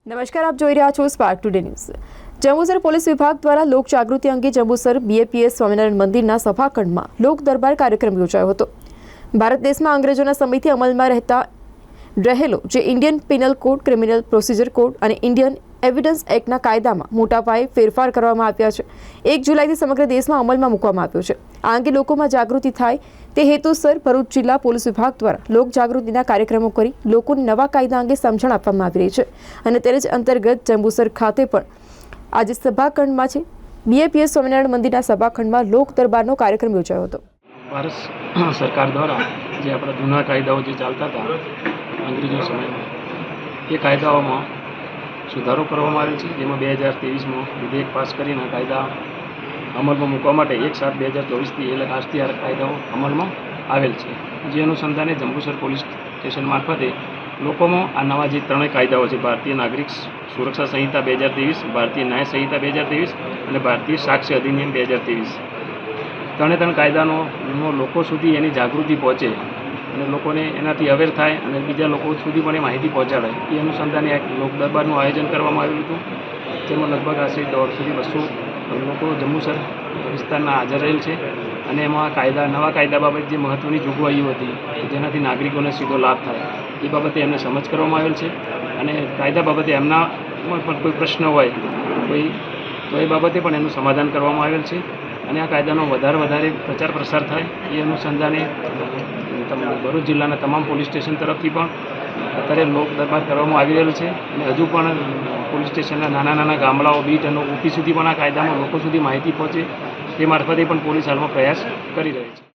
નમસ્કાર, આપ જોઈ રહ્યા છો spark today news. Jambusar police વિભાગ દ્વારા લોક જાગૃતિ અંગે જંબુસર બીએપીએસ સ્વામિનારાયણ મંદિરના સભાખંડમાં લોક દરબાર કાર્યક્રમ યોજાયો હતો। ભારત દેશમાં અંગ્રેજોના સમયથી અમલમાં રહેલો જે Indian penal code, criminal procedure code અને ઇન્ડિયન એવિડન્સ એક્ટના કાયદામાં મોટા પાયે ફેરફાર કરવામાં આવ્યા છે। 1 જુલાઈથી સમગ્ર દેશમાં અમલમાં મૂકવામાં આવ્યો છે। આ અંગે લોકોમાં જાગૃતિ થાય તે હેતુસર ભરૂચ જિલ્લા પોલીસ વિભાગ દ્વારા લોક જાગૃતિના કાર્યક્રમો કરી લોકોને નવા કાયદા અંગે સમજણ આપવામાં આવી રહી છે અને તેને જ અંતર્ગત જંબુસર ખાતે પણ આજે સભાખંડમાં છે બીએપીએસ સ્વામિનારાયણ મંદિરના સભાખંડમાં લોક દરબારનો કાર્યક્રમ યોજાયો હતો। ભારત સરકાર દ્વારા જે આપણા જૂના કાયદાઓ જે ચાલતા હતા અંગ્રેજો સમયમાં, એ કાયદાઓમાં સુધારો કરવામાં આવેલ છે, જેમાં 2023માં વિધેયક પાસ કરીને કાયદા અમલમાં મૂકવા માટે 1/7/2024થી એટલે આજથી આ કાયદાઓ અમલમાં આવેલ છે। જે અનુસંધાને જંબુસર પોલીસ સ્ટેશન મારફતે લોકોમાં આ નવા જે ત્રણેય કાયદાઓ છે, ભારતીય નાગરિક સુરક્ષા સંહિતા 2023, ભારતીય ન્યાય સંહિતા 2023 અને ભારતીય સાક્ષ્ય અધિનિયમ 2023, ત્રણે કાયદાનો લોકો સુધી એની જાગૃતિ પહોંચે અને લોકોને એનાથી અવેર થાય અને બીજા લોકો સુધી પણ એ માહિતી પહોંચાડે, એ અનુસંધાને એક લોક દરબારનું આયોજન કરવામાં આવ્યું હતું। જેમાં લગભગ આશરે 150-200 લોકો જંબુસર વિસ્તારના હાજર રહેલ છે અને એમાં નવા કાયદા બાબતે જે મહત્ત્વની જોગવાઈઓ હતી જેનાથી નાગરિકોને સીધો લાભ થાય એ બાબતે એમને સમજ કરવામાં આવેલ છે અને કાયદા બાબતે એમનામાં પણ કોઈ પ્રશ્ન હોય તો એ બાબતે પણ એનું સમાધાન કરવામાં આવેલ છે અને આ કાયદાનો વધારે પ્રચાર પ્રસાર થાય એ અનુસંધાને ભરૂચ જિલ્લાના તમામ પોલીસ સ્ટેશન તરફથી પણ અત્યારે લોક દરબાર કરવામાં આવી રહેલ છે અને હજુ પણ પોલીસ સ્ટેશનના નાના ગામડાઓ, બીટ અને ઓપી સુધી પણ આ કાયદામાં લોકો સુધી માહિતી પહોંચે તે મારફતે પણ પોલીસ હાલમાં પ્રયાસ કરી રહી છે।